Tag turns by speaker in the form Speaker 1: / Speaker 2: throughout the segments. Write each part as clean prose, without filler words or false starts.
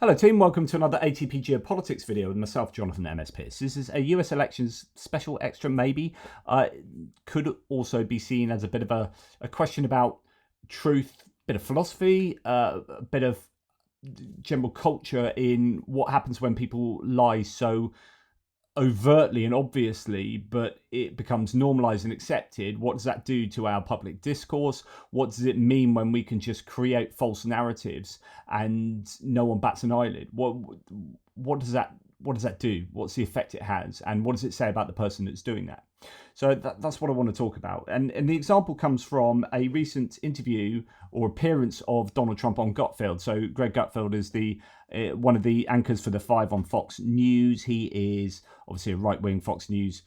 Speaker 1: Hello team, welcome to another ATP Geopolitics video with myself, Jonathan MS Pierce. This is a US elections special extra maybe. Could also be seen as a bit of a question about truth, a bit of philosophy, a bit of general culture in what happens when people lie so overtly and obviously, but it becomes normalized and accepted. What does that do to our public discourse? What does it mean when we can just create false narratives and no one bats an eyelid? What does that do? What's the effect it has, and what does it say about the person that's doing that? So that's what I want to talk about. And the example comes from a recent interview or appearance of Donald Trump on Gutfeld. So Greg Gutfeld is one of the anchors for the Five on Fox News. He is obviously a right-wing Fox News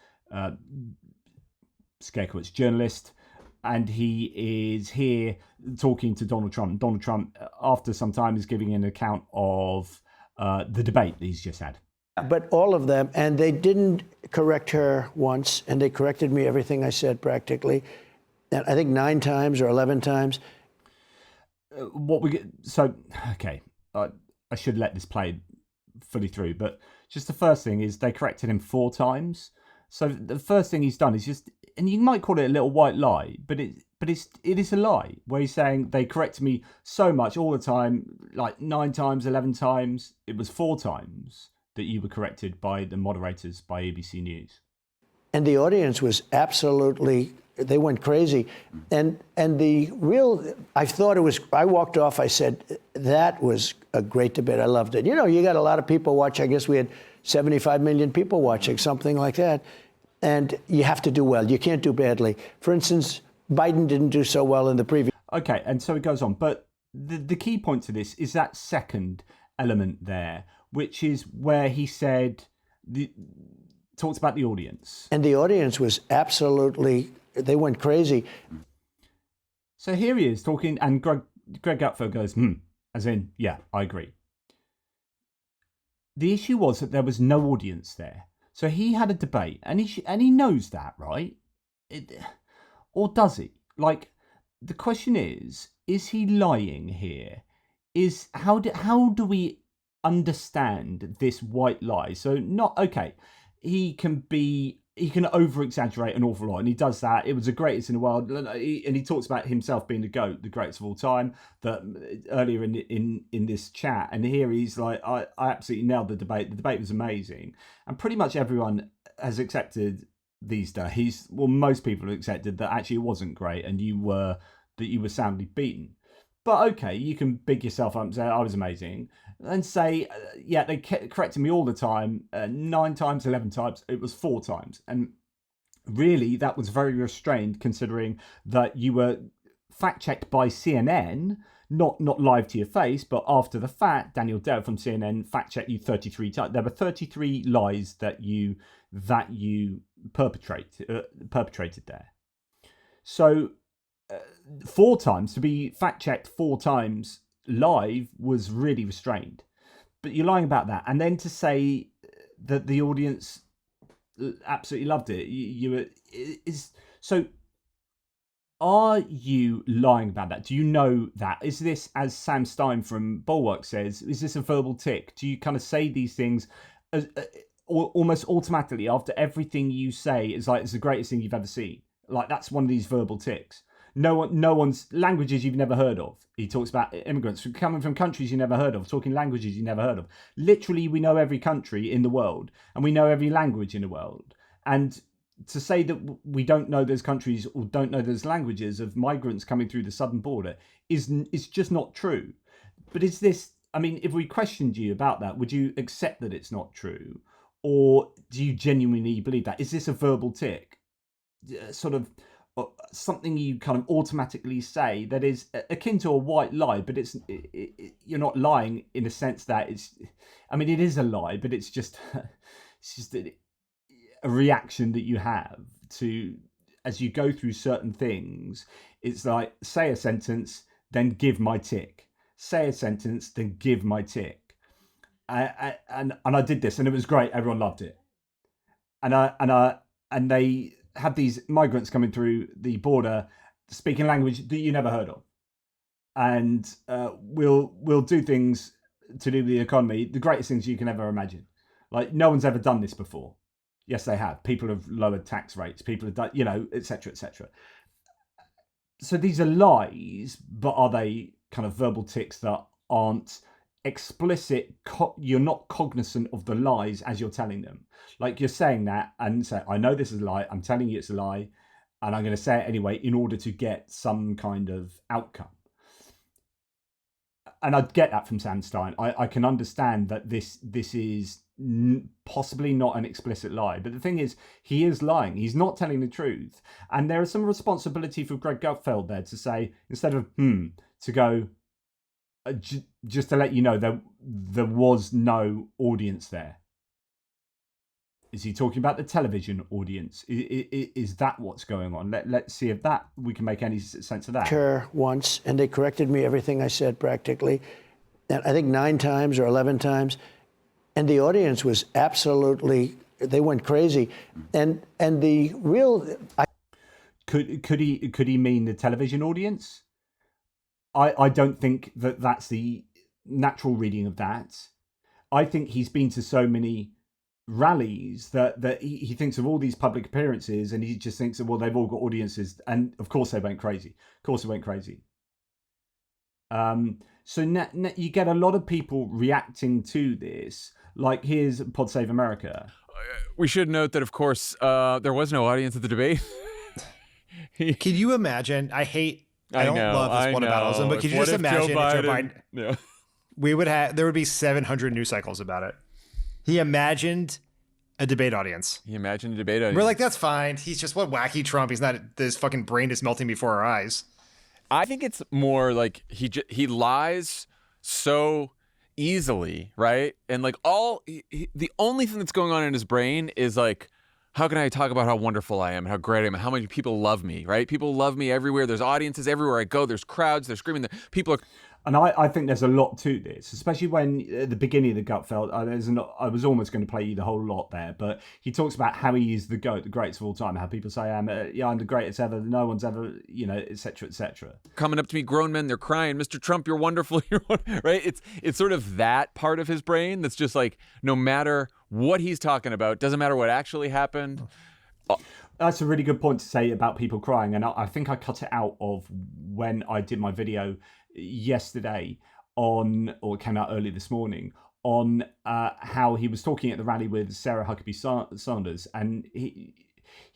Speaker 1: scarequotes journalist, and he is here talking to Donald Trump. Donald Trump, after some time, is giving an account of the debate that he's just had.
Speaker 2: But all of them, and they didn't correct her once, and they corrected me everything I said practically, and I think 9 times or 11 times.
Speaker 1: Okay, I should let this play fully through, but just the first thing is they corrected him 4 times. So the first thing he's done is just, and you might call it a little white lie, but it is a lie where he's saying they corrected me so much all the time, like 9 times, 11 times. It was 4 times that you were corrected by the moderators by ABC News.
Speaker 2: And the audience was absolutely, they went crazy. And the real, I walked off, I said, that was a great debate. I loved it. You know, you got a lot of people watch. I guess we had 75 million people watching, something like that. And you have to do well. You can't do badly. For instance, Biden didn't do so well in the previous.
Speaker 1: Okay, and so it goes on. But the key point to this is that second element there, which is where he said, talked about the audience.
Speaker 2: And the audience was absolutely, they went crazy.
Speaker 1: So here he is talking, and Greg Gutfeld goes, as in, yeah, I agree. The issue was that there was no audience there. So he had a debate, and he knows that, right? Or does he? Like, the question is he lying here? How do we understand this white lie? So he can over exaggerate an awful lot, and he does that. It was the greatest in the world, and he talks about himself being the GOAT, the greatest of all time, that earlier in this chat. And here he's like, I absolutely nailed the debate was amazing, and pretty much everyone has accepted these days, well, most people have accepted that actually it wasn't great, and you were soundly beaten. But okay, you can big yourself up and say, I was amazing. And say, yeah, they corrected me all the time, 9 times, 11 times. It was 4 times. And really, that was very restrained, considering that you were fact-checked by CNN, not live to your face, but after the fact. Daniel Dale from CNN fact-checked you 33 times. There were 33 lies that you perpetrated there. So 4 times, to be fact-checked 4 times live, was really restrained. But you're lying about that, and then to say that the audience absolutely loved it, so are you lying about that? Do you know that? Is this, as Sam Stein from Bulwark says, is this a verbal tick? Do you kind of say these things almost automatically after everything you say is like, it's the greatest thing you've ever seen? Like, that's one of these verbal ticks. No one's languages you've never heard of. He talks about immigrants coming from countries you never heard of, talking languages you never heard of. Literally, we know every country in the world, and we know every language in the world. And to say that we don't know those countries or don't know those languages of migrants coming through the southern border is just not true. But is this, I mean, if we questioned you about that, would you accept that it's not true? Or do you genuinely believe that? Is this a verbal tick? Sort of something you kind of automatically say that is akin to a white lie, but you're not lying in a sense that it is a lie, but it's just a reaction that you have to, as you go through certain things. It's like, say a sentence, then give my tick. Say a sentence, then give my tick. And I did this, and it was great. Everyone loved it. And they have these migrants coming through the border speaking language that you never heard of, and we'll do things to do with the economy, the greatest things you can ever imagine. Like, no one's ever done this before. Yes, they have. People have lowered tax rates. People have done, et cetera, et cetera. So these are lies, but are they kind of verbal tics that aren't explicit? You're not cognizant of the lies as you're telling them. Like, you're saying that and say, I know this is a lie. I'm telling you it's a lie. And I'm going to say it anyway in order to get some kind of outcome. And I'd get that from Sam Stein. I can understand that this is possibly not an explicit lie, but the thing is, he is lying. He's not telling the truth, and there is some responsibility for Greg Gutfeld there to say, instead of to go, just to let you know, there was no audience there. Is he talking about the television audience? Is that what's going on? Let's see if that we can make any sense of that.
Speaker 2: Once, and they corrected me everything I said practically, and I think 9 times or 11 times, and the audience was absolutely, they went crazy, and the real.
Speaker 1: Could he mean the television audience? I don't think that's the natural reading of that. I think he's been to so many rallies that he thinks of all these public appearances, and he just thinks that, well, they've all got audiences, and of course they went crazy. So you get a lot of people reacting to this. Like, here's Pod Save America.
Speaker 3: We should note that, of course, there was no audience at the debate.
Speaker 4: Can you imagine? I don't love this whataboutism, but can you just imagine if Joe Biden?
Speaker 3: Yeah.
Speaker 4: There would be 700 news cycles about it. He imagined a debate audience. We're like, that's fine. He's just wacky Trump. He's not. His fucking brain is melting before our eyes.
Speaker 3: I think it's more like he lies so easily, right? And like the only thing that's going on in his brain is like, how can I talk about how wonderful I am and how great I am and how many people love me, right? People love me everywhere. There's audiences everywhere I go. There's crowds. They're screaming. People are.
Speaker 1: And I think there's a lot to this, especially when at the beginning of the Gutfeld, I was almost going to play you the whole lot there, but he talks about how he is the GOAT, the greatest of all time, how people say, I'm the greatest ever, no one's ever, et cetera, et cetera.
Speaker 3: Coming up to me, grown men, they're crying, Mr. Trump, you're wonderful, right? It's sort of that part of his brain that's just like, no matter what he's talking about, doesn't matter what actually happened.
Speaker 1: That's a really good point to say about people crying, and I think I cut it out of when I did my video yesterday or it came out early this morning, on how he was talking at the rally with Sarah Huckabee Sanders, and he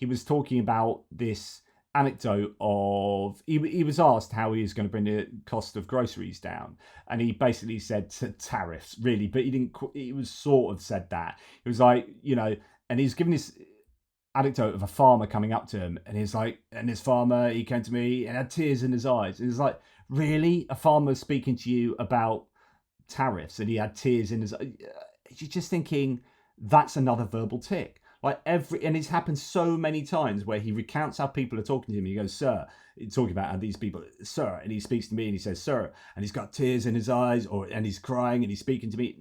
Speaker 1: was talking about this anecdote of he was asked how he was going to bring the cost of groceries down, and he basically said tariffs, really, but he was sort of said that. It was like, and he's given this anecdote of a farmer coming up to him, and he's like, and this farmer, he came to me and had tears in his eyes, and he's like, really, a farmer speaking to you about tariffs, and he had tears in his eyes? You're just thinking, that's another verbal tic. Like, and it's happened so many times where he recounts how people are talking to him. He goes, sir, he's talking about how these people, sir, and he speaks to me and he says, sir, and he's got tears in his eyes, and he's crying and he's speaking to me.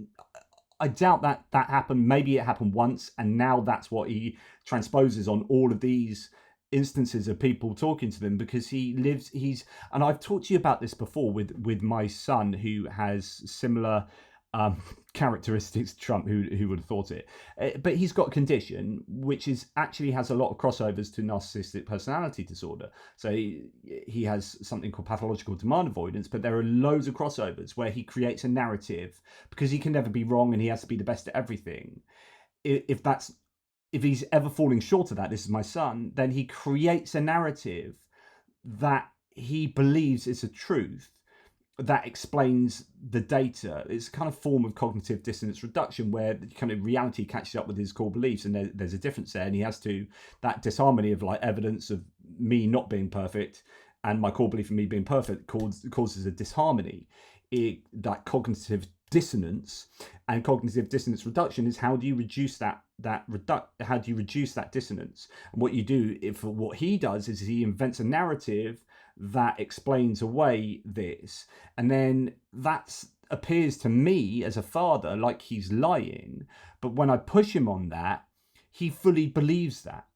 Speaker 1: I doubt that happened. Maybe it happened once, and now that's what he transposes on all of these instances of people talking to them, because and I've talked to you about this before with my son, who has similar characteristics to Trump. Who would have thought it? But he's got a condition which actually has a lot of crossovers to narcissistic personality disorder. So he has something called pathological demand avoidance, but there are loads of crossovers where he creates a narrative, because he can never be wrong and he has to be the best at everything. If he's ever falling short of that, this is my son, then he creates a narrative that he believes is a truth that explains the data. It's a kind of form of cognitive dissonance reduction, where kind of reality catches up with his core beliefs, and there's a difference there, and he has to, that disharmony of like evidence of me not being perfect and my core belief in me being perfect causes a disharmony. That cognitive dissonance, and cognitive dissonance reduction is, how do you reduce that dissonance? And what you do, what he does is he invents a narrative that explains away this, and then that appears to me as a father like he's lying, but when I push him on that, he fully believes that.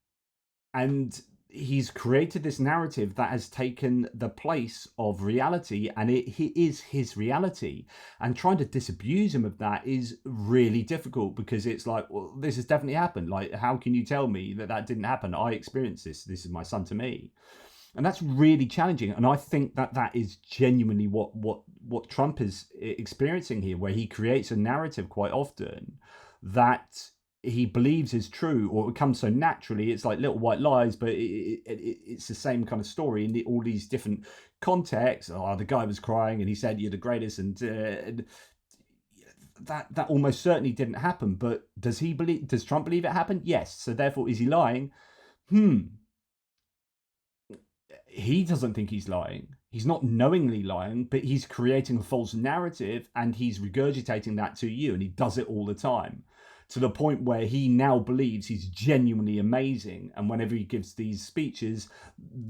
Speaker 1: And he's created this narrative that has taken the place of reality, and he is his reality. And trying to disabuse him of that is really difficult, because it's like, well, this has definitely happened. Like, how can you tell me that didn't happen? I experienced this. This is my son to me. And that's really challenging. And I think that is genuinely what Trump is experiencing here, where he creates a narrative quite often that he believes is true, or it comes so naturally. It's like Little White Lies, but it's the same kind of story in all these different contexts. Oh, the guy was crying and he said, "You're the greatest," and that almost certainly didn't happen. But does Trump believe it happened? Yes. So therefore, is he lying? He doesn't think he's lying. He's not knowingly lying, but he's creating a false narrative, and he's regurgitating that to you, and he does it all the time, to the point where he now believes he's genuinely amazing. And whenever he gives these speeches,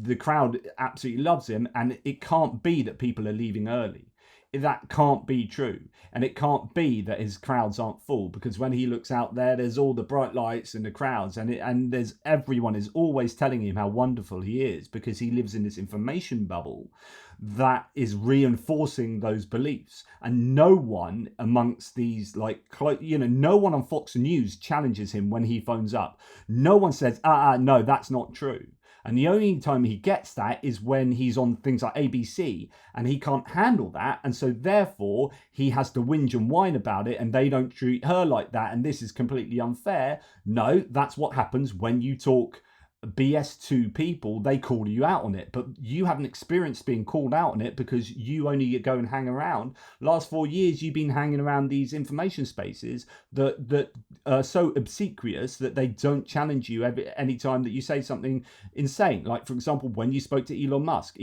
Speaker 1: the crowd absolutely loves him, and it can't be that people are leaving early. That can't be true. And it can't be that his crowds aren't full, because when he looks out there, there's all the bright lights and the crowds, and there's everyone is always telling him how wonderful he is, because he lives in this information bubble that is reinforcing those beliefs. And no one amongst these, no one on Fox News challenges him when he phones up. No one says, no, that's not true. And the only time he gets that is when he's on things like ABC, and he can't handle that. And so therefore he has to whinge and whine about it, and they don't treat her like that, and this is completely unfair. No, that's what happens when you talk BS to people. They call you out on it, but you haven't experienced being called out on it, because you only go and hang around. Last 4 years you've been hanging around these information spaces that are so obsequious that they don't challenge you any time that you say something insane. Like, for example, when you spoke to Elon Musk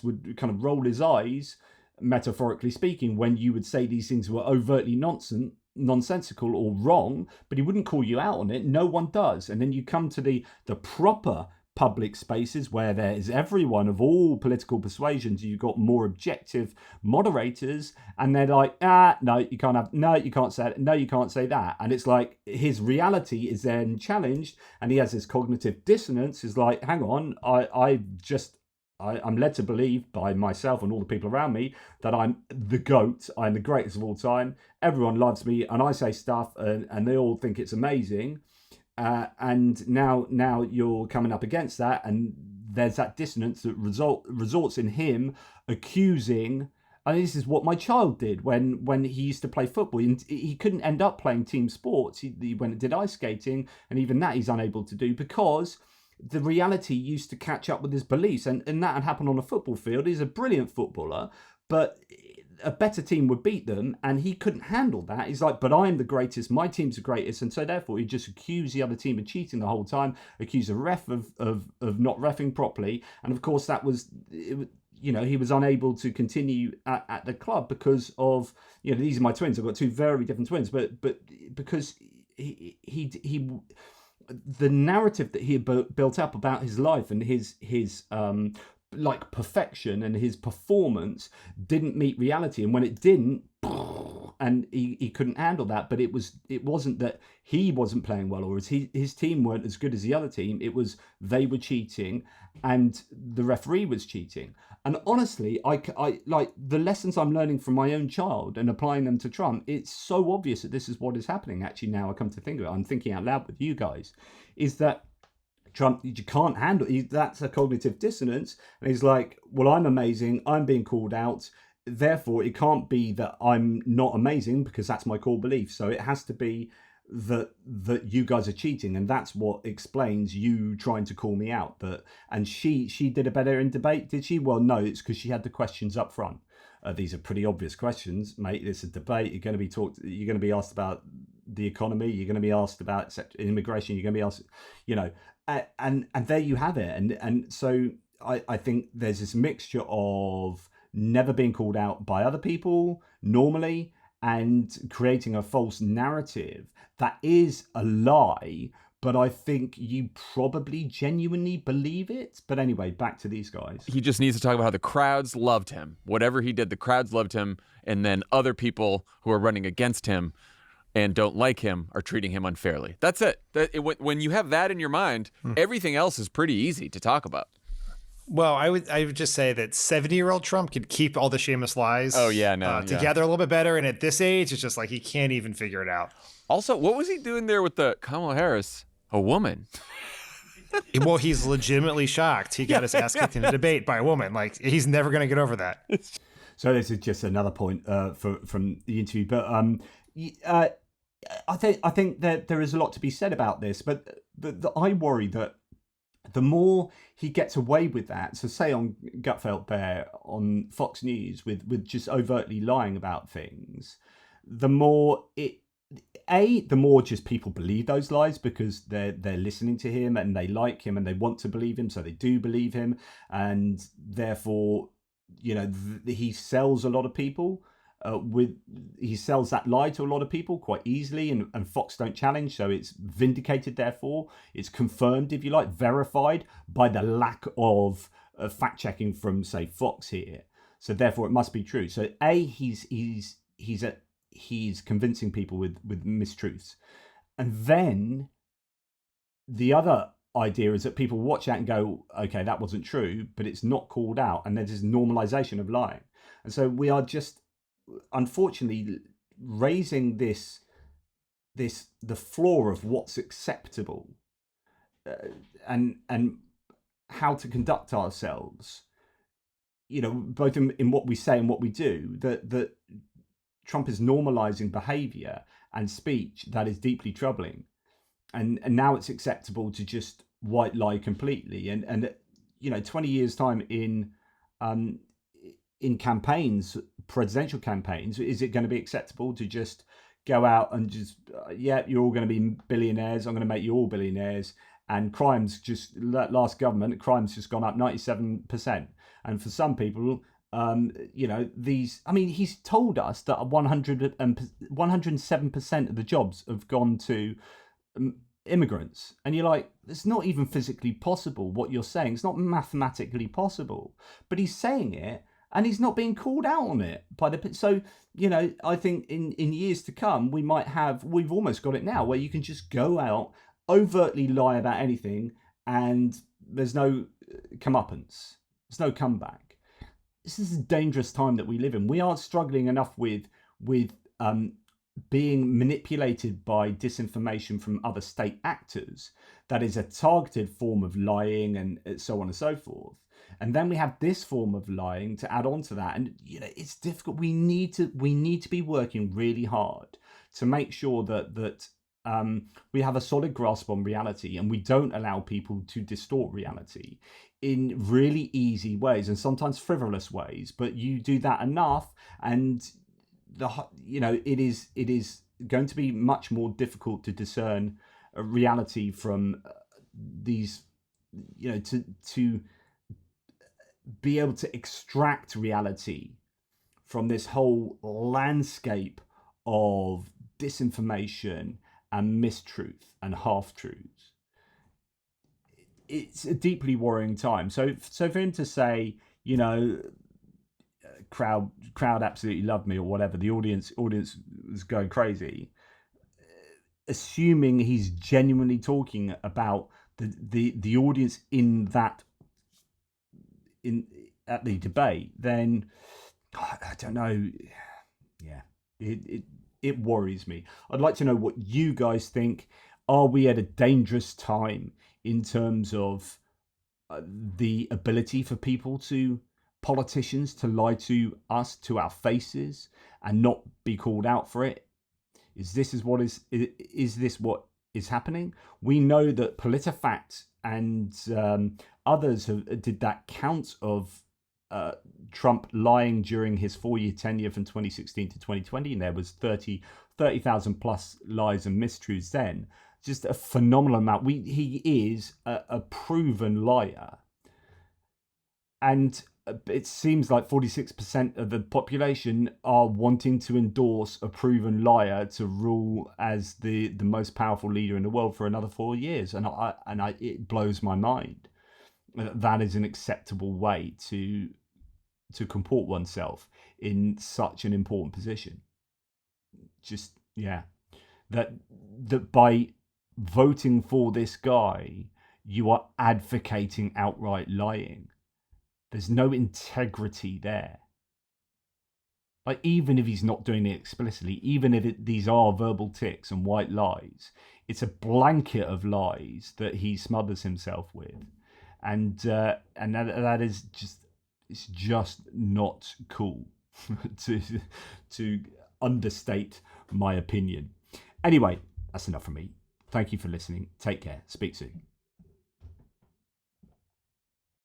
Speaker 1: would kind of roll his eyes, metaphorically speaking, when you would say these things were overtly nonsensical or wrong, but he wouldn't call you out on it. No one does. And then you come to the proper public spaces where there is everyone of all political persuasions. You've got more objective moderators, and they're like, no, you can't have, no, you can't say it, no, you can't say that. And it's like his reality is then challenged, and he has this cognitive dissonance. Is like, hang on, I'm led to believe by myself and all the people around me that I'm the GOAT, I'm the greatest of all time. Everyone loves me, and I say stuff, and they all think it's amazing. And now you're coming up against that, and there's that dissonance that results in him accusing. And this is what my child did when he used to play football. He couldn't end up playing team sports. He went and did ice skating, and even that he's unable to do, because the reality used to catch up with his beliefs, and that had happened on a football field. He's a brilliant footballer, but a better team would beat them, and he couldn't handle that. He's like, but I'm the greatest, my team's the greatest, and so therefore he just accused the other team of cheating the whole time, accused the ref of not reffing properly, and of course that was, he was unable to continue at the club because of, these are my twins. I've got two very different twins, but because he the narrative that he had built up about his life and his like perfection and his performance didn't meet reality, and when it didn't, and he couldn't handle that. But it wasn't that he wasn't playing well, or his team weren't as good as the other team. It was they were cheating and the referee was cheating. And honestly, I like the lessons I'm learning from my own child and applying them to Trump. It's so obvious that this is what is happening. Actually, now I come to think of it, I'm thinking out loud with you guys, is that Trump, you can't handle, that's a cognitive dissonance. And he's like, well, I'm amazing, I'm being called out, therefore it can't be that I'm not amazing, because that's my core belief. So it has to be that you guys are cheating, and that's what explains you trying to call me out. And she did a better in debate, did she? Well, no, it's because she had the questions up front. These are pretty obvious questions, mate. It's a debate. You're going to be asked about the economy, you're going to be asked about immigration, you're going to be asked, and there you have it. And so I think there's this mixture of never being called out by other people normally, and creating a false narrative that is a lie, but I think you probably genuinely believe it. But anyway, back to these guys.
Speaker 3: He just needs to talk about how the crowds loved him. Whatever he did, the crowds loved him, and then other people who are running against him and don't like him are treating him unfairly. That's it. When you have that in your mind, everything else is pretty easy to talk about.
Speaker 4: Well, I would just say that 70-year-old Trump could keep all the shameless lies together a little bit better. And at this age, it's just like he can't even figure it out.
Speaker 3: Also, what was he doing there with the Kamala Harris? A woman.
Speaker 4: Well, he's legitimately shocked. He got his ass kicked in a debate by a woman. Like, he's never going to get over that.
Speaker 1: So this is just another point from the interview. But I think that there is a lot to be said about this. But I worry that the more he gets away with that, so say on Gutfeld Bear on Fox News with just overtly lying about things, the more the more just people believe those lies because they're listening to him and they like him and they want to believe him, so they do believe him, and therefore, he sells a lot of people. He sells that lie to a lot of people quite easily, and Fox don't challenge, so it's vindicated. Therefore, it's confirmed, if you like, verified by the lack of fact checking from, say, Fox here. So therefore, it must be true. So he's convincing people with mistruths, and then the other idea is that people watch that and go, okay, that wasn't true, but it's not called out, and there's this normalization of lying, and so we are just unfortunately raising the floor of what's acceptable and how to conduct ourselves, both in what we say and what we do, that Trump is normalizing behavior and speech that is deeply troubling, and now it's acceptable to just white lie completely, and 20 years time in campaigns, presidential campaigns, is it going to be acceptable to just go out and just, you're all going to be billionaires, I'm going to make you all billionaires, and crimes just, last government, crimes just gone up 97%. And for some people, he's told us that 107% of the jobs have gone to immigrants, and you're like, it's not even physically possible what you're saying. It's not mathematically possible, but he's saying it, and he's not being called out on it by the. So I think in years to come we've almost got it now where you can just go out, overtly lie about anything, and there's no comeuppance, there's no comeback. This is a dangerous time that we live in. We are struggling enough with being manipulated by disinformation from other state actors. That is a targeted form of lying, and so on and so forth. And then we have this form of lying to add on to that, and it's difficult. We need to be working really hard to make sure that we have a solid grasp on reality, and we don't allow people to distort reality in really easy ways and sometimes frivolous ways. But you do that enough, and it is going to be much more difficult to discern a reality from these, to be able to extract reality from this whole landscape of disinformation and mistruth and half-truths. It's a deeply worrying time. So for him to say, crowd absolutely loved me or whatever, the audience was going crazy, assuming he's genuinely talking about the audience at the debate, then I don't know. Yeah, it worries me. I'd like to know what you guys think. Are we at a dangerous time in terms of the ability for politicians to lie to us, to our faces, and not be called out for it? Is this what is happening? We know that PolitiFact and others did that count of Trump lying during his 4-year tenure from 2016 to 2020, and there was 30,000 plus lies and mistruths then. Just a phenomenal amount. He is a proven liar, and it seems like 46% of the population are wanting to endorse a proven liar to rule as the most powerful leader in the world for another 4 years, and it blows my mind that is an acceptable way to comport oneself in such an important position. Just, yeah. that by voting for this guy, you are advocating outright lying. There's no integrity there. Like, even if he's not doing it explicitly, even if these are verbal tics and white lies, it's a blanket of lies that he smothers himself with, and that is just, it's just not cool to understate my opinion. Anyway, that's enough from me. Thank you for listening. Take care. Speak soon.